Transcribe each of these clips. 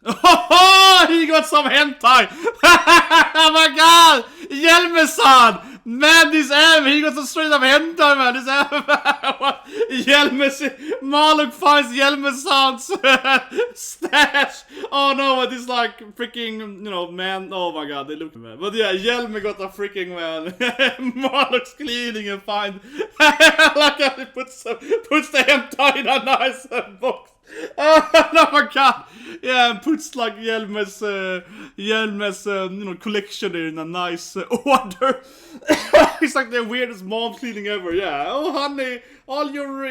Oh, he got some hentai! Oh my god! Hjelme-san! Man, this Ev, he got some straight up hentai, man! This Ev! What? Marulk finds Hjelme-san's stash! Oh no, but it's like freaking, you know, man, oh my god, they look, man. But yeah, Hjelme got a freaking, man, Marulk's cleaning and find, like how he puts the hentai in a nice box. Oh my god! Yeah, and puts like Hjelme's you know, collection in a nice order. It's like the weirdest mom cleaning ever. Yeah. Oh honey,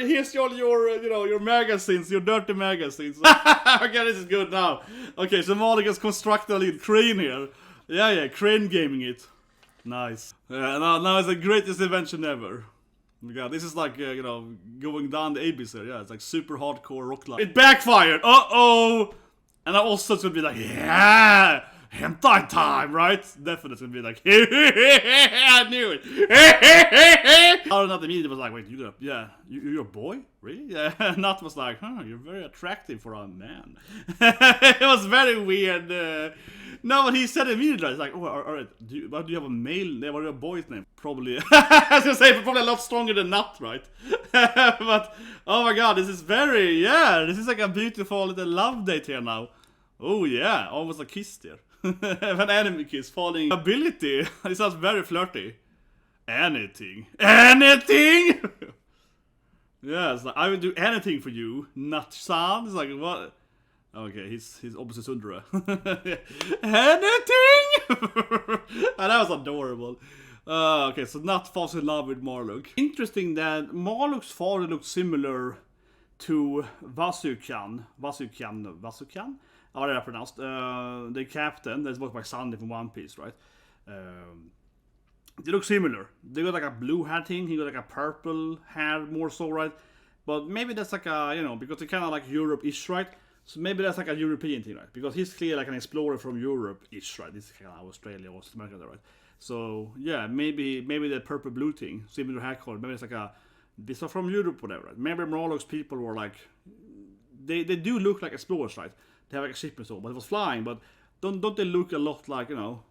here's all your you know, your magazines, your dirty magazines. Okay, this is good now. Okay, so Marulk has constructed a little crane here. Yeah, crane gaming it. Nice. Now it's the greatest invention ever. Oh my god, this is like, you know, going down the abyss here. Yeah, it's like super hardcore rock line. It backfired! Uh-oh! And I also it's gonna be like, yeah! Hentai time, right? Definitely gonna be like, I knew it! I don't know, the media was like, wait, you're a boy? Really? Yeah, Nat was like, you're very attractive for a man. It was very weird. No, but he said immediately, it's like, oh, alright, do you have a male name or a boy's name? Probably. I was gonna say, probably a lot stronger than Nut, right? But, oh my god, this is very, this is like a beautiful little love date here now. Oh yeah, almost a kiss there. An anime kiss, falling ability. It sounds very flirty. Anything. Anything? Yeah, it's like, I will do anything for you, Nut-san. It's like, what? Okay, he's opposite Sundra. Anything? And that was adorable. Okay, so Nut falls in love with Marulk. Interesting that Marulk's father looked similar to Vasukan. Vasukan? How did I pronounce? The captain that's voiced by Sandy from One Piece, right? They look similar. They got like a blue hair thing. He got like a purple hair more so, right? But maybe that's like a, you know, because they're kind of like Europe-ish, right? So maybe that's like a European thing, right? Because he's clearly like an explorer from Europe-ish, right? This is kind of Australia or America, right? So yeah, maybe the purple-blue thing, similar hair color. Maybe it's like a, these are from Europe, whatever. Right? Maybe Marulk's people were like, they do look like explorers, right? They have like a ship and so, but it was flying. But don't they look a lot like, you know,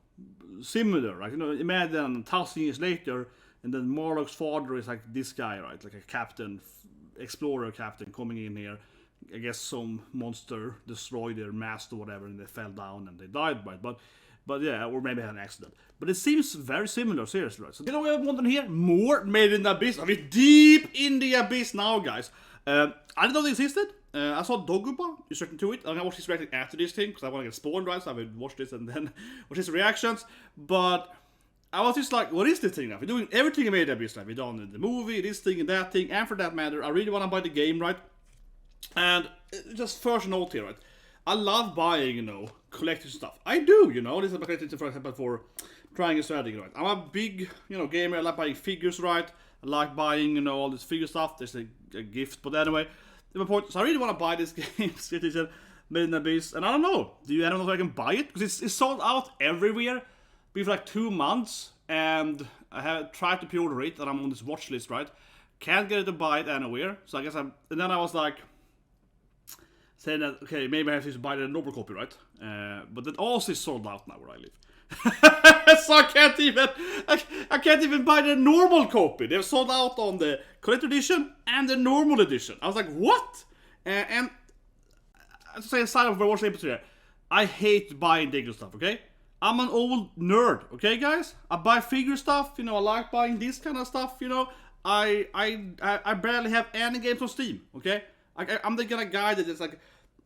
similar, right? You know, imagine 1,000 years later, and then Marulk's father is like this guy, right? Like a captain, explorer captain coming in here. I guess some monster destroyed their mast or whatever, and they fell down and they died by it. But yeah, or maybe had an accident. But it seems very similar, seriously, right? So you know we have one here, more Made in the Abyss. I mean, deep in the abyss now, guys. I didn't know they existed. I saw Dougabu, you started to it. I'm gonna watch his reaction after this thing because I want to get spawned, right? So I would watch this and then watch his reactions. But I was just like, what is this thing now? We're doing everything in Made in the Abyss. Like we're done the movie, this thing and that thing, and for that matter, I really want to buy the game, right? And just first note here, right? I love buying, you know, collector's stuff. I do, you know. This is my collector's, for example, for trying a strategy, right? I'm a big, you know, gamer. I like buying figures, right? I like buying, you know, all this figure stuff. There's a gift, but anyway, my point. So I really want to buy this game, Made in the Abyss, and I don't know. Do you know if I can buy it? Because it's sold out everywhere. Been for like 2 months, and I have tried to pre-order it, and I'm on this watch list, right? Can't get it to buy it anywhere. So I guess and then I was like, saying that, okay, maybe I have to buy the normal copy, right? But that also is sold out now where I live. So I can't even buy the normal copy. They've sold out on the collector edition and the normal edition. I was like, what? And to say aside of watching episode here, I hate buying digital stuff, okay? I'm an old nerd, okay, guys? I buy figure stuff, you know, I like buying this kind of stuff, you know. I barely have any games on Steam, okay? I'm the kind of guy that is like,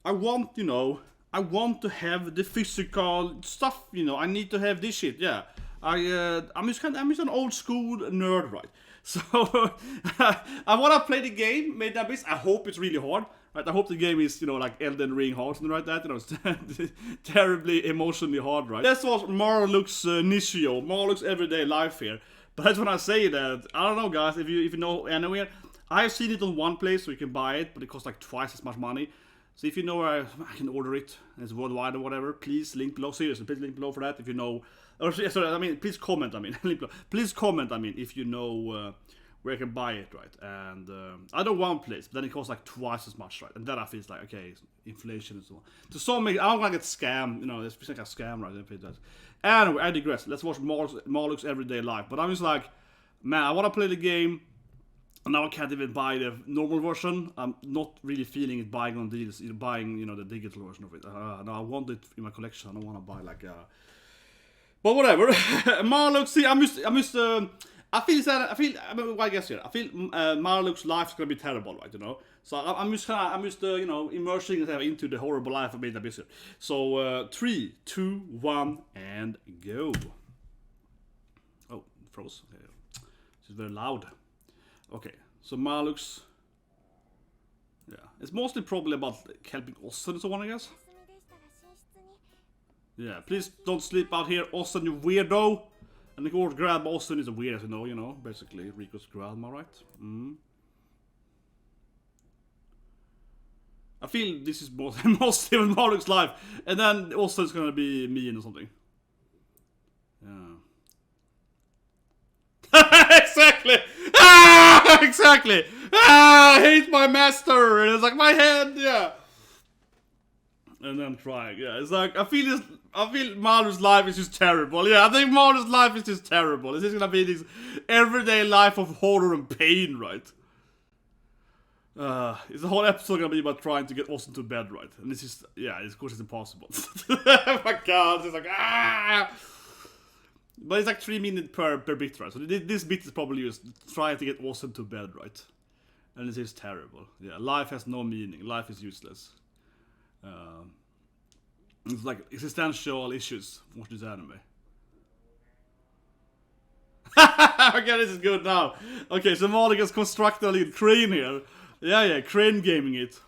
I want to have the physical stuff, you know. I need to have this shit, yeah. I'm just an old school nerd, right? So I want to play the game, Made in the Abyss. I hope it's really hard, right? I hope the game is, you know, like Elden Ring hard, something like that. You know, it's terribly emotionally hard, right? That's what Marulk's Nichijou, Marulk's everyday life here. But that's when I say that, I don't know, guys, if you know anywhere. I've seen it on one place, so you can buy it, but it costs like twice as much money. So if you know where I can order it, and it's worldwide or whatever, please link below. Seriously, please link below for that if you know. Or sorry, I mean, please comment. I mean, link below. Please comment. I mean, if you know where I can buy it, right? And I know one place, but then it costs like twice as much, right? And then I feel like, okay, inflation and so on. So some, I don't want to get scammed, you know, it's like a scam, right? Anyway, I digress. Let's watch Marulk's everyday life. But I'm just like, man, I want to play the game, and now I can't even buy the normal version. I'm not really feeling it buying on deals, buying, you know, the digital version of it. No, I want it in my collection. I don't want to buy like but whatever. Marulk, see, I feel Marulk's life is gonna be terrible, right? You know, so I'm just you know, immersing myself into the horrible life of Meid Abyss. So 3, 2, 1, and go. Oh, it froze. Okay. It's very loud. Okay, so Marulk's, yeah, it's mostly probably about helping Ossen and so on, I guess. Yeah, please don't sleep out here, Ossen, you weirdo. And the word grandma Ossen is a weird, you know, basically Rico's grandma, right? I feel this is mostly of Marulk's life, and then Ossen's gonna be mean or something. Yeah. Exactly! Ah! Exactly! Ah! I hate my master! And it's like my head, yeah! And then crying, yeah. It's like, I feel Marulk's life is just terrible. Yeah, I think Marulk's life is just terrible. It's just gonna be this everyday life of horror and pain, right? It's the whole episode gonna be about trying to get Ossen to bed, right? And this is, yeah, of course it's impossible. Oh my god, it's like, ah! But it's like 3 minutes per bit, right? So this bit is probably just trying to get Ossen to bed, right? And this is terrible. Yeah, life has no meaning. Life is useless. It's like existential issues. Watch this anime. Okay, this is good now. Okay, so Marulk has constructed a little crane here. Yeah, crane gaming it.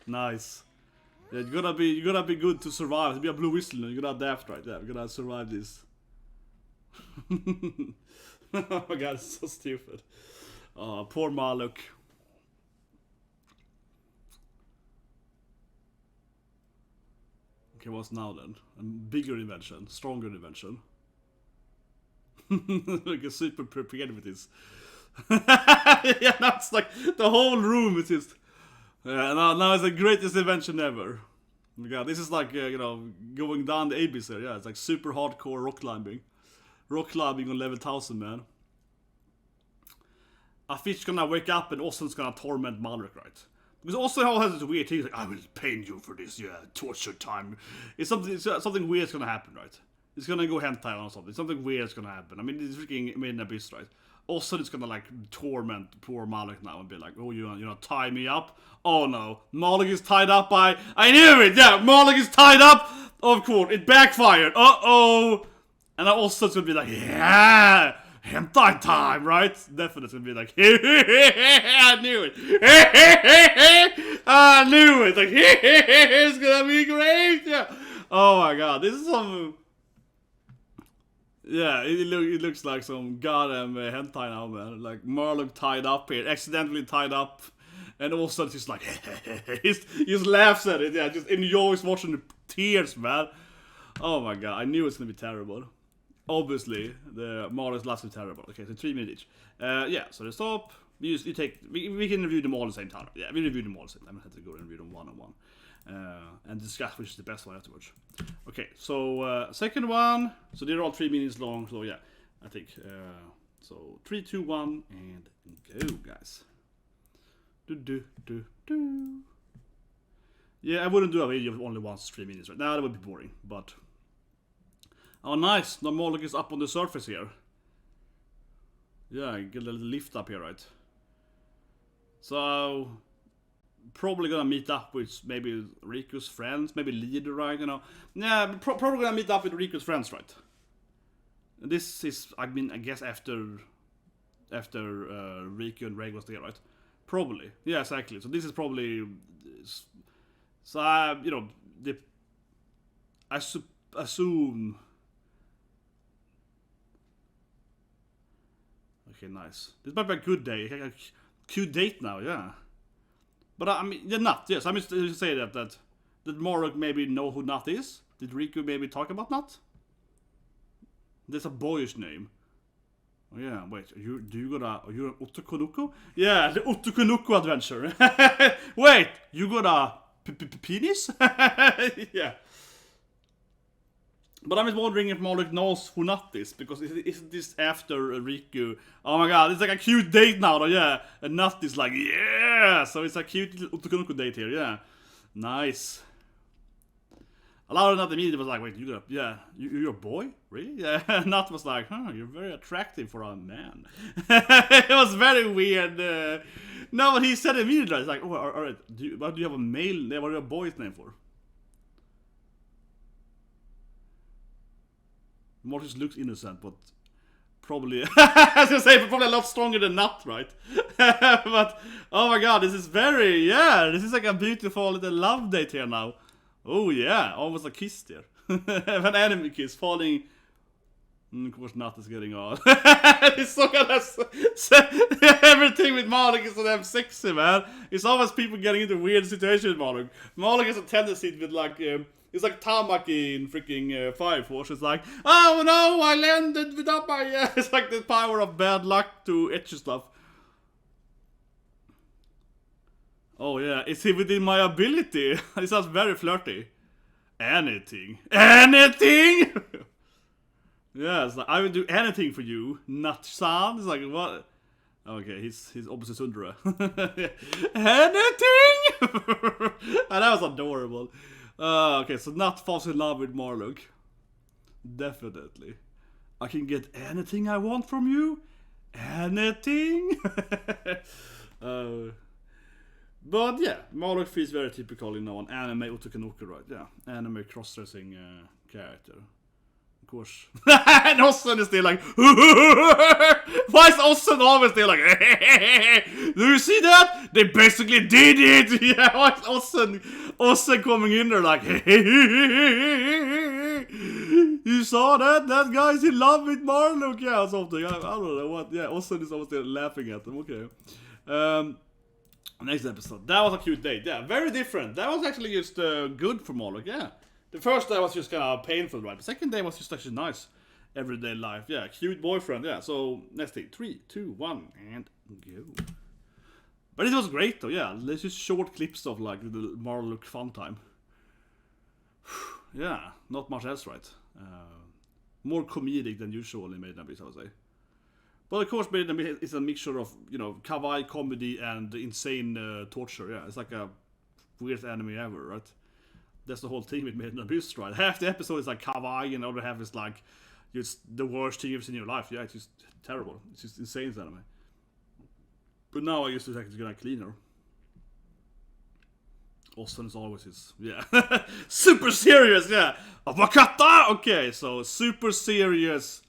Nice. Yeah, you gotta be good to survive. To be a blue whistle, you gotta adapt, right? Yeah, you gotta survive this. Oh my god, it's so stupid. Oh, poor Marulk. Okay, what's now then? A bigger invention, stronger invention. Like a super prepared with this. Yeah, now it's like the whole room is just. Now it's the greatest invention ever. Oh my god, this is like you know, going down the abyss here. Yeah, it's like super hardcore rock climbing. Rock climbing on level 1000, man. A fish gonna wake up and Ossen's gonna torment Marulk, right? Because Ossen has this weird thing, like, I will pain you for this, yeah, torture time. It's something weird's gonna happen, right? It's gonna go hentai or something. Something weird's gonna happen. I mean, it's freaking Meid Abyss, right? Ossen is gonna, like, torment poor Marulk now and be like, oh, you know, tie me up? Oh, no. Marulk is tied up by... I knew it! Yeah, Marulk is tied up! Of course, it backfired. Uh-oh! And then Ossen's gonna be like, yeah! Hentai time, right? Definitely gonna be like, I knew it. I knew it. Like, it's gonna be great. Yeah. Oh my god, this is some. Yeah, it looks like some goddamn hentai now, man. Like Marulk tied up here, accidentally tied up, and also just like he just laughs at it. Yeah, just enjoys watching the tears, man. Oh my god, I knew it's gonna be terrible. Obviously, the Marulk's last is terrible. Okay, so 3 minutes each. Yeah, so the stop. We can review them all at the same time. Yeah, we review them all at the same time. I had to go and review them one on one. And discuss which is the best one afterwards. Okay, so second one. So they're all 3 minutes long. So yeah, I think. So 3, 2, 1, and go, guys. Yeah, I wouldn't do a video of only once 3 minutes right now. That would be boring, but. Oh, nice. The Marulk is up on the surface here. Yeah, get a little lift up here, right? So, probably gonna meet up with maybe Riku's friends, maybe leader, right? You know, yeah, probably gonna meet up with Riku's friends, right? This is, I mean, I guess after Riku and Reg was there, right? Probably, yeah, exactly. So this is probably, so you know, I assume. Okay, nice. This might be a good day. A cute date now, yeah. But I mean, they're not. Yes, I mean to say that did Marulk maybe know who Nut is? Did Riku maybe talk about Nut? That's a boyish name. Oh, yeah, wait, you're an Otokonoko? Yeah, the Otokonoko adventure. Wait, you got a penis? Yeah. But I'm just wondering if Marulk knows who Nut is, because isn't this after Riku? Oh my god, it's like a cute date now though, yeah. And Nut is like, yeah! So it's a cute little Otokonoko date here, yeah. Nice. A lot of Nut immediately was like, wait, you're a boy? Really? Yeah, Nut was like, huh, you're very attractive for a man. It was very weird. No, but he said immediately, it's like, oh, alright, what do you have a male name? What do you have a boy's name for? Mortis looks innocent, but probably, I was gonna say, probably a lot stronger than Nut, right? But, oh my god, this is this is like a beautiful little love date here now. Oh yeah, almost a kiss there. An anime kiss falling. Of course, Nut is getting on. It's so kind of everything with Marulk is so damn sexy, man. It's always people getting into weird situations with Marulk. Marulk has a tendency with like, it's like Tamaki in freaking Fire Force. It's like, oh no, I landed without my. It's like the power of bad luck to etch stuff. Oh yeah, is he within my ability? It sounds very flirty. Anything. Anything? Yeah, it's like, I will do anything for you, Nut-san. It's like, what? Okay, he's opposite Sundra. Anything? And that was adorable. Okay, so Nut falls in love with Marulk. Definitely. I can get anything I want from you? Anything? But yeah, Marulk feels very typical in an anime Otokonoko, right? Yeah, anime cross-dressing character. Of course. And Ossen is still like, why is Ossen always still like, do you see that? They basically did it! Yeah, why is Ossen coming in there like, you saw that? That guy's in love with Marulk, yeah, or something. I don't know what. Yeah, Ossen is always still laughing at them, okay. Next episode. That was a cute date. Yeah, very different. That was actually just good for Marulk. Yeah. The first day was just kind of painful, right? The second day was just actually nice. Everyday life. Yeah, cute boyfriend. Yeah, so next day. 3, 2, 1, and go. But it was great though. Yeah, there's just short clips of like the Marulk fun time. Yeah, not much else, right? More comedic than usual in Maiden Abyss, I would say. But of course, Maiden Abyss is a mixture of, you know, kawaii comedy and insane torture. Yeah, it's like a weirdest anime ever, right? That's the whole thing with Maiden Abyss, right? Half the episode is like kawaii, and the other half is like just the worst thing you've seen in your life. Yeah, it's just terrible. It's just insane anime. But now I used to think it's gonna cleaner. Austin is always his, yeah. Super serious, yeah. Wakata! Okay, so super serious.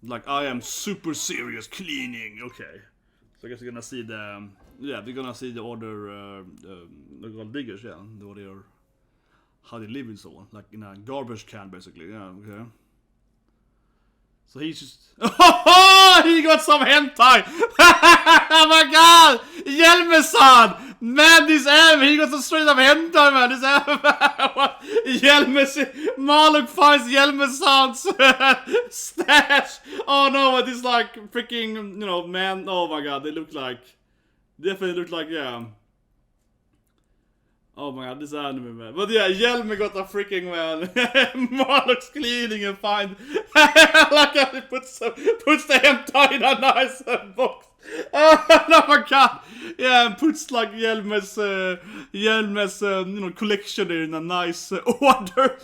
Like, I am super serious cleaning. Okay. So I guess you're gonna see the, yeah, we're gonna see the other, the gold diggers, yeah. The other, how they live and so on. Like in a garbage can, basically, yeah, okay. So he's just, oh, he got some hentai! Oh my god! Hjelme-san! Man, this anime, he got some straight up hentai, man! This anime, Marulk finds Hjelme-san's stash! Oh no, but it's like freaking, you know, man, oh my god, they look like, definitely look like, yeah. Oh my god, this anime, man. But yeah, Hjelme got a freaking, man. Marulk's cleaning and find. Like how he puts the hentai in a nice box. Oh my god. Yeah, and puts like Hjelme's you know, collection in a nice order.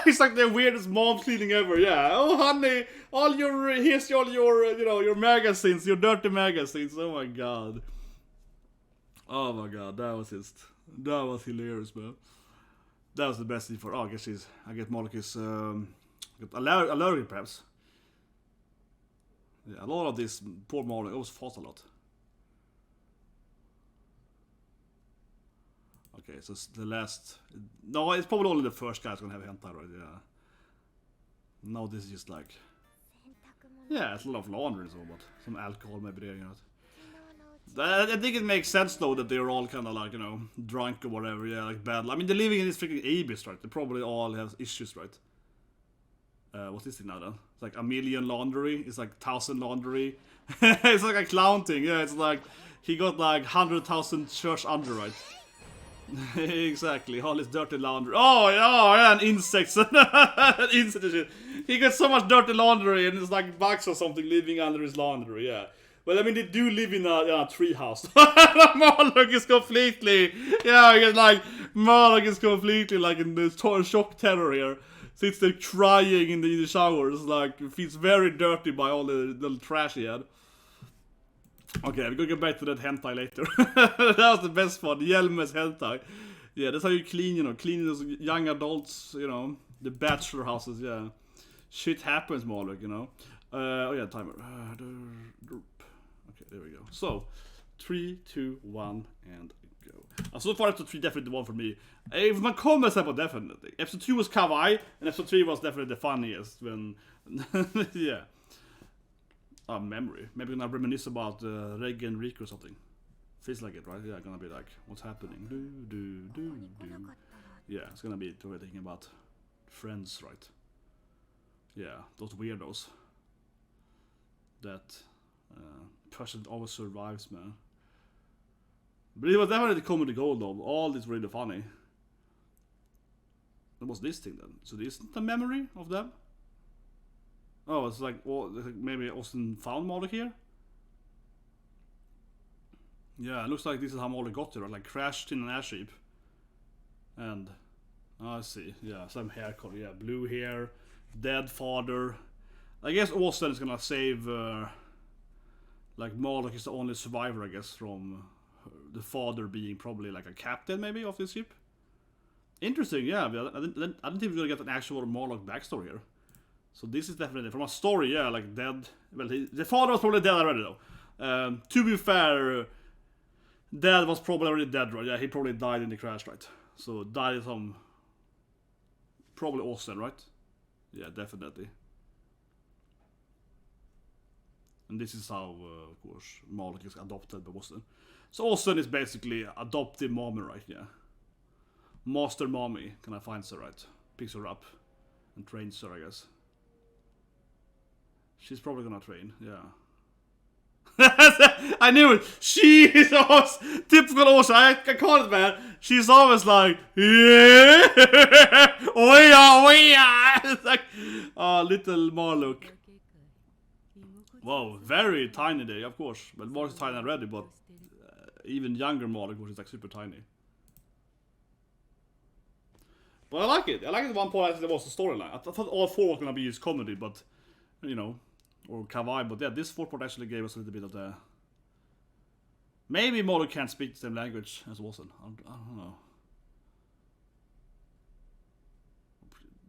It's like the weirdest mom cleaning ever. Yeah. Oh honey, here's all your you know, your magazines, your dirty magazines. Oh my god. Oh my god, that was hilarious, man. That was the best thing for. Oh, I guess Marulk is allergic, perhaps. Yeah, a lot of this poor Marulk always fought a lot. Okay, so it's the last. No, it's probably only the first guy's gonna have a hentai, right? Yeah. No, this is just like. Yeah, it's a lot of laundry and so, but some alcohol maybe there, you know. I think it makes sense though that they're all kind of like, you know, drunk or whatever, yeah, like bad. I mean, they're living in this freaking abyss, right? They probably all have issues, right? what's this thing now then? It's like a million laundry. It's like 1,000 laundry. It's like a clown thing. Yeah, it's like he got like 100,000 shirts under, right? Exactly. All his dirty laundry. Oh yeah, and insects. Insect shit. He got so much dirty laundry, and it's like bugs or something living under his laundry. Yeah. But I mean, they do live in a tree house. Marulk is completely, Marulk is completely like in the shock terror here. Sits there crying in the showers, like feels very dirty by all the little trash he had. Okay, we're gonna get back to that hentai later. That was the best part, Hjelme's hentai. Yeah, that's how you clean, clean those young adults, the bachelor houses, yeah. Shit happens, Marulk, oh yeah, timer. Okay, there we go. So, 3, 2, 1, and go. So far episode 3 definitely the one for me. If my comments about definitely. Episode 2 was kawaii, and episode 3 was definitely the funniest when yeah. Memory. Maybe gonna reminisce about Reg and Rico or something. Feels like it, right? Yeah, gonna be like, what's happening? Yeah, it's gonna be thinking about friends, right? Yeah, those weirdos. That person always survives, man. But it was definitely the comedy gold though. All this really funny. What was this thing then? So this isn't the memory of them? Oh, it's like, well, maybe Austin found Marulk here? Yeah, it looks like this is how Marulk got there, right? Like crashed in an airship. And, I see, yeah, some hair color, yeah, blue hair, dead father. I guess Austin is gonna save, like Marulk is the only survivor, I guess, from the father being probably like a captain maybe of this ship. Interesting, yeah, I didn't think we were gonna get an actual Marulk backstory here. So this is definitely, from a story, yeah, like dead. Well, the father was probably dead already though. To be fair, dad was probably already dead, right? Yeah, he probably died in the crash, right? So died from probably Austin, right? Yeah, definitely. And this is how, of course, Marulk is adopted by Austin. So Austin is basically adoptive mommy, right? Yeah. Master mommy kind of finds her, right? Picks her up and trains her, I guess. She's probably gonna train, yeah. I knew it! She is always typical Austin, I call it, man. She's always like, yeah! Oh yeah! It's like, little Marulk. Wow, very tiny day, of course. But Marulk's tiny already, but even younger Marulk, which is like super tiny. But I like it. I like it. One point, there was a storyline. I thought all 4 was gonna be his comedy, but or kawaii. But yeah, this 4th part actually gave us a little bit of the. Maybe Marulk can't speak the same language as Wilson. I don't know.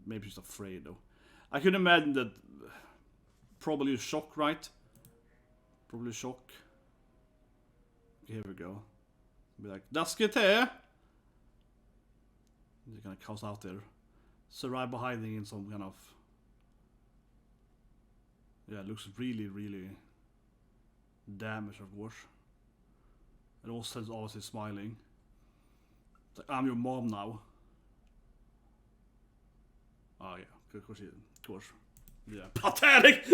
Maybe she's afraid though. I could imagine that. Probably shock, right? Probably shock. Okay, here we go. Be like, Daskete! They're gonna cast out there. Survive by hiding in some kind of. Yeah, it looks really, really damaged, of course. And also is obviously smiling. It's like, I'm your mom now. Oh yeah, of course. Yeah, pathetic!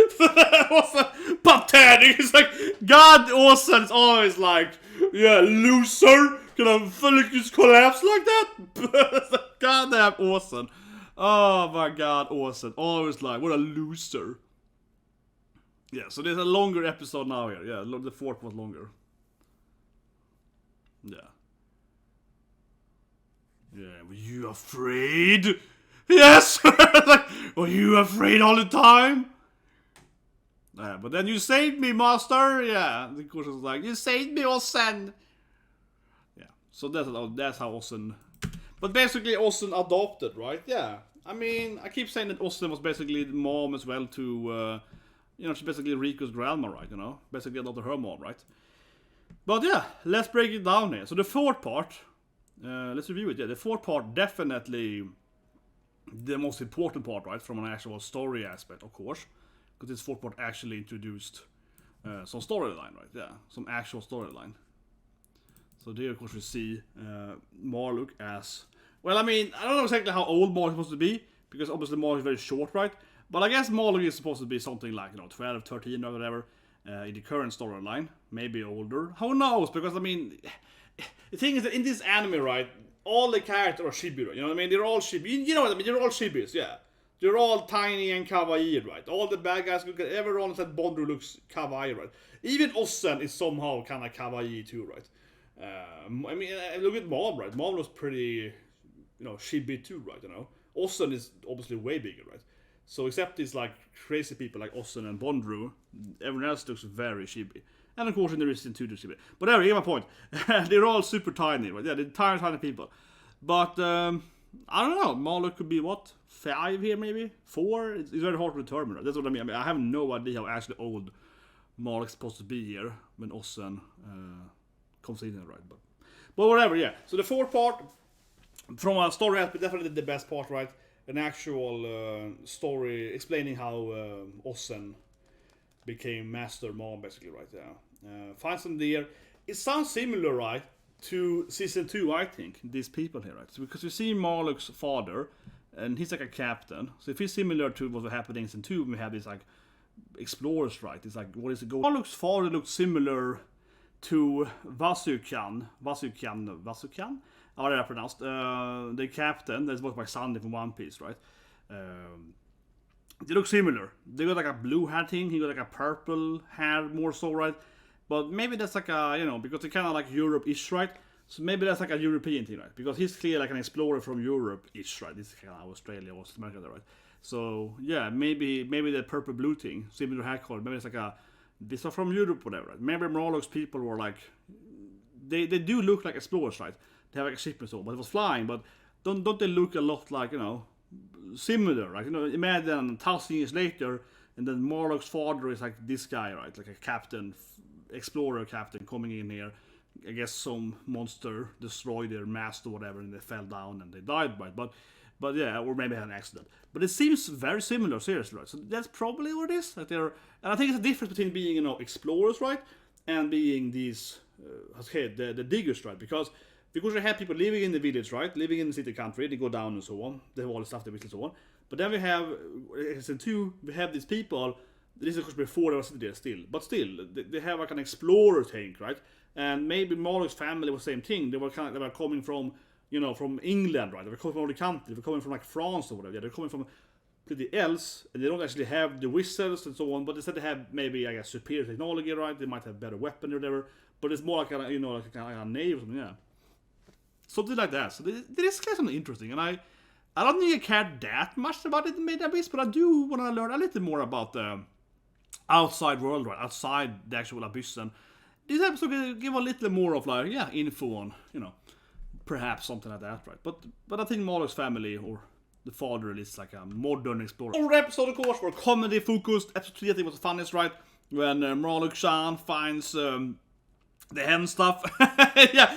Pathetic! It's like, God, Åsen is always like, yeah, loser! Can I fully just collapse like that? Goddamn Åsen. Oh my god, Åsen. Always like, what a loser. Yeah, so there's a longer episode now here. Yeah, the 4th was longer. Yeah. Yeah, were you afraid? Yes! Like, were you afraid all the time? Yeah, but then you saved me, master! Yeah, the course was like, you saved me, Åsen! Yeah, so that's how Åsen. But basically, Åsen adopted, right? Yeah. I mean, I keep saying that Åsen was basically the mom as well to, she's basically Rico's grandma, right? Basically adopted her mom, right? But yeah, let's break it down here. So the 4th part, let's review it. Yeah, the 4th part definitely the most important part, right? From an actual story aspect, of course. Because this 4th part actually introduced some storyline, right? Yeah, some actual storyline. So there, of course, we see Marulk as. Well, I mean, I don't know exactly how old Marulk is supposed to be, because obviously Marulk is very short, right? But I guess Marulk is supposed to be something like, 12, 13 or whatever in the current storyline. Maybe older. Who knows? Because, I mean, the thing is that in this anime, right, all the characters are chibi, right? You know what I mean? They're all chibi. You know what I mean? They're all chibis, yeah. They're all tiny and kawaii, right? All the bad guys look at everyone said Bondru looks kawaii, right? Even Ossen is somehow kind of kawaii too, right? I mean, look at Mom, right? Mom looks pretty, chibi too, right? Ossen is obviously way bigger, right? So except these like crazy people like Ossen and Bondru, everyone else looks very chibi. And of course in the Resident 2 chibi. But anyway, my point. They're all super tiny, right? Yeah, they're tiny people. But I don't know. Marulk could be what? 5 here maybe? 4? It's very hard to determine. Right? That's what I mean. I have no idea how actually old Marulk's supposed to be here when Ossen comes in, right? But whatever, yeah. So the 4th part, from a story aspect, definitely the best part, right? An actual story explaining how Ossen became Master Mom, basically, right there. Finds them there. It sounds similar, right, to season 2, I think. These people here, right? So because you see Marulk's father, and he's like a captain. So if he's similar to what was happening in season 2, we have these like explorers, right? It's like, what is it? Marulk's father looked similar to Vasukan. How are they pronounced? The captain that's worked by Sandy from One Piece, right? They look similar. They got like a blue hat thing. He got like a purple hair more so, right? But maybe that's like a, because they're kind of like Europe-ish, right? So maybe that's like a European thing, right? Because he's clearly like an explorer from Europe-ish, right? This is kind of Australia or America, right? So yeah, maybe the purple-blue thing, similar hair color. Maybe it's like these are from Europe, whatever. Right? Maybe Marulk's people were like, they do look like explorers, right? They have like a ship and so on, but it was flying. But don't they look a lot like, similar, right? Imagine 1,000 years later, and then Marulk's father is like this guy, right? Like a captain, explorer captain coming in here. I guess some monster destroyed their mast or whatever, and they fell down and they died, right? But yeah, or maybe had an accident. But it seems very similar, seriously, right? So that's probably what it is. Like and I think it's a difference between being, explorers, right, and being these, the diggers, right? Because you have people living in the village, right? Living in the city country, they go down and so on. They have all the stuff they visit and so on. But then we have, season 2, we have these people. This is of course before they were sitting there still. But still, they have like an explorer tank, right? And maybe Marulk's family was the same thing. They were coming from, from England, right? They were coming from all the country. They were coming from like France or whatever. Yeah, they're coming from pretty else, and they don't actually have the whistles and so on. But instead they have maybe, I guess, superior technology, right? They might have better weapon or whatever. But it's more like a navy or something, yeah. Something like that. So this is kind of interesting, and I don't think I care that much about it in Made in Abyss, but I do want to learn a little more about the outside world, right? Outside the actual Abyss, and this episode could give a little more of like, info on, perhaps something like that, right? But I think Marulk's family or the father is like a modern explorer. Our episode, of course, were comedy focused. Episode 3, I think, was the funniest, right? When Marulk-chan finds the hen stuff. Yeah.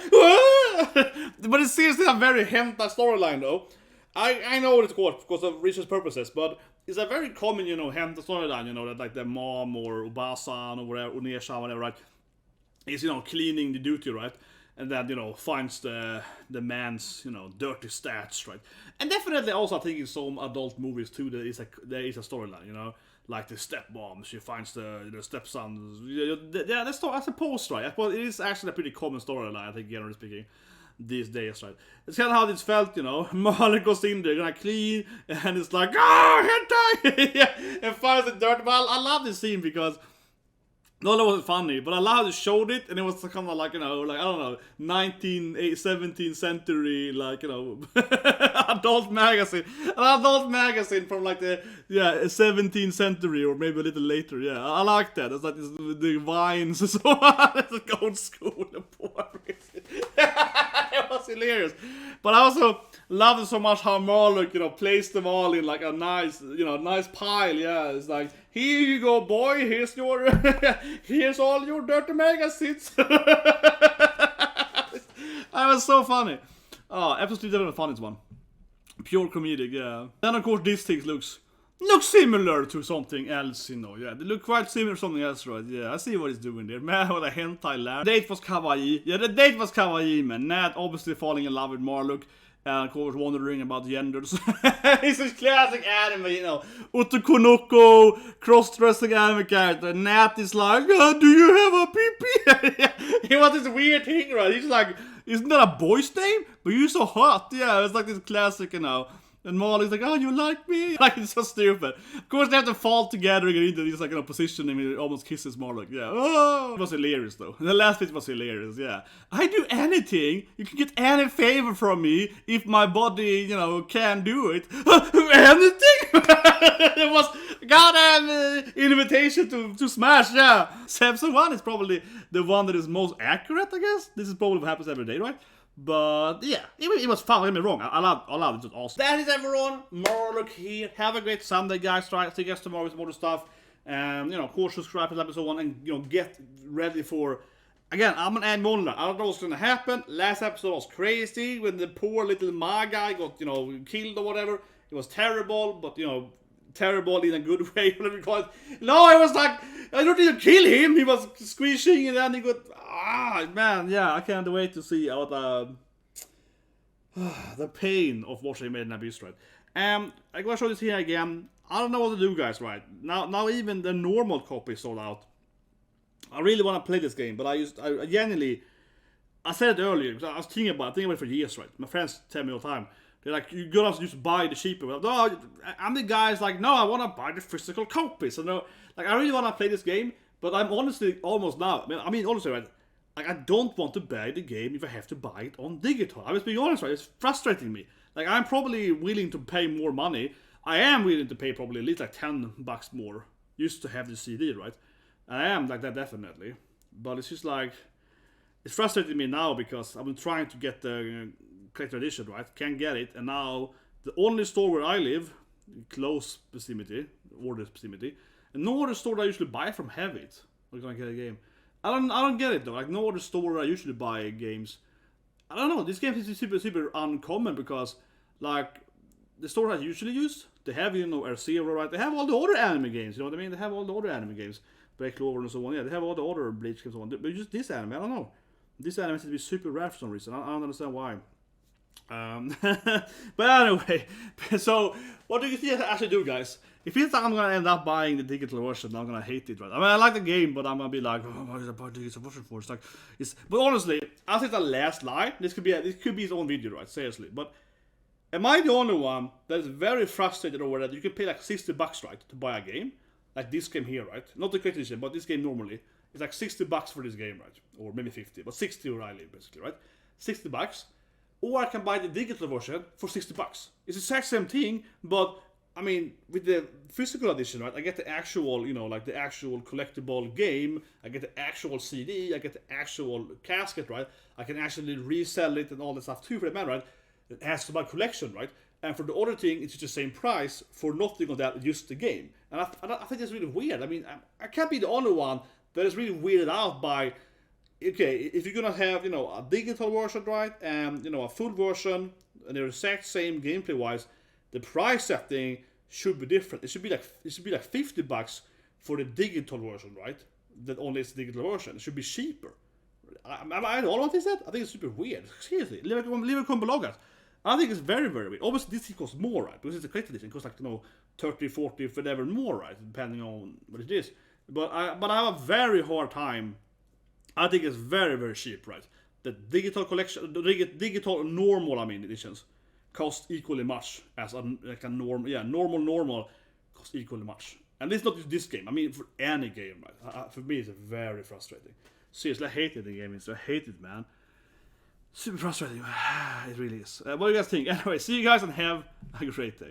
But it's seriously a very hentai storyline, though. I know it's called because of research purposes, but it's a very common, hentai storyline, that like the mom or Ubasan or whatever, Unesha, whatever, right? Is, cleaning the duty, right? And then, finds the man's, dirty stats, right? And definitely also I think in some adult movies too, there is a storyline, like the stepmom, she finds the stepson. Yeah, that's I suppose, right? But it is actually a pretty common storyline, I think, generally speaking, these days, right? It's kind of how this felt, Marulk goes in there, gonna clean, and it's like, hentai! Yeah, and finds the dirt. But I love this scene because no, that wasn't funny, but I love how they showed it, and it was kind of like, I don't know, 17th century, like, adult magazine. An adult magazine from like the, 17th century, or maybe a little later, yeah. I like that. It's like the vines and so on. It's like old school. It was hilarious. But I also love it so much how Marulk, placed them all in like a nice, nice pile, yeah. It's like, here you go, boy, here's all your dirty magazines. That was so funny. Oh, episode 3 definitely the funniest one. Pure comedic, yeah. Then of course this thing looks similar to something else, yeah. They look quite similar to something else, right? Yeah, I see what he's doing there. Man with a hentai lad. The date was kawaii. Yeah, the date was kawaii, man. Nat obviously falling in love with Marulk. And of course wondering about genders. It's a classic anime, you know. Otokonoko, cross-dressing anime character. Nat is like, do you have a pee-pee? He was this weird thing, right? He's like, isn't that a boy's name? But you're so hot. Yeah, it's like this classic, you know. And Molly's like, oh, you like me? Like, it's so stupid. Of course, they have to fall together and get into this, like, you know, position and he almost kisses Marulk. Yeah. Oh! It was hilarious, though. The last bit was hilarious, yeah. I do anything. You can get any favor from me if my body, you know, can do it. Anything? It was goddamn invitation to smash, yeah. Episode 1 is probably the one that is most accurate, I guess. This is probably what happens every day, right? But yeah, it was fun, don't get me wrong, I love it, it was awesome. That is everyone, Marulk here, have a great Sunday guys, try to see you guys tomorrow with more stuff, and you know, of course subscribe to episode 1 and you know, get ready for, again, I'm an Myrmonden, I don't know what's gonna happen. Last episode was crazy, when the poor little Ma guy got, you know, killed or whatever. It was terrible, but you know, terrible in a good way, whatever you call it. No, I was like, I don't need to kill him, he was squishing and then he got, man, yeah, I can't wait to see how the pain of watching Meid in Abyss, right? I'm gonna show this here again. I don't know what to do, guys, right? Now even the normal copy is sold out. I really want to play this game, but I genuinely, I said it earlier, because I was thinking about it for years, right? My friends tell me all the time. They're like, you gotta just buy the cheaper. No, I'm the guy's like, no, I want to buy the physical copies. So no, like, I really want to play this game, but I'm honestly almost now. I mean, honestly, right? Like, I don't want to buy the game if I have to buy it on digital. I was being honest, right? It's frustrating me. Like, I'm probably willing to pay more money. I am willing to pay probably at least like $10 more just to have the CD, right? And I am like that definitely. But it's just like, it's frustrating me now because I've been trying to get the collector edition, right? Can't get it, and now the only store where I live, close proximity, order proximity, and no other store that I usually buy from have it. We're gonna get a game. I don't get it though. Like, no other store where I usually buy games. I don't know. This game is super uncommon because like the store I usually use, they have, you know, R0, right? They have all the other anime games. You know what I mean? They have all the other anime games, Black Clover and so on. Yeah, they have all the other Bleach games and so on. But just this anime, I don't know. This anime seems to be super rare for some reason. I don't understand why. But anyway, so what do you think I should do, guys? It feels like I'm gonna end up buying the digital version. I'm gonna hate it, right? I mean, I like the game, but I'm gonna be like, oh, what is I buy the digital version for? It's like, But honestly, I think the last lie. This could be his own video, right? Seriously, but am I the only one that is very frustrated over that? You can pay like $60, right, to buy a game, like this game here, right? Not the collector's edition, but this game normally it's like $60 for this game, right? Or maybe 50, but 60 where I live, basically, right? $60. Or I can buy the digital version for $60. It's the exact same thing, but I mean, with the physical edition, right, I get the actual, you know, like the actual collectible game, I get the actual CD, I get the actual casket, right? I can actually resell it and all that stuff too for the man, right? It has to buy collection, right? And for the other thing, it's just the same price for nothing on that, just the game. And I think that's really weird. I mean, I can't be the only one that is really weirded out by, okay, if you're gonna have, you know, a digital version, right, and, you know, a full version, and they're the exact same gameplay-wise, the price setting should be different. It should be like $50 for the digital version, right? That only is the digital version. It should be cheaper. Am I the only one who thinks that? I think it's super weird. Seriously, leave a comment below, guys. I think it's very weird. Obviously, this costs more, right? Because it's a collector's edition. It costs like, you know, 30, 40, whatever more, right? Depending on what it is. But I have a very hard time. I think it's very cheap, right? The digital collection, the digital normal, editions cost equally much as normal costs equally much. And it's not just this game. I mean, for any game, right? For me, it's very frustrating. Seriously, I hated the game. I hate it, man. Super frustrating. It really is. What do you guys think? Anyway, see you guys and have a great day.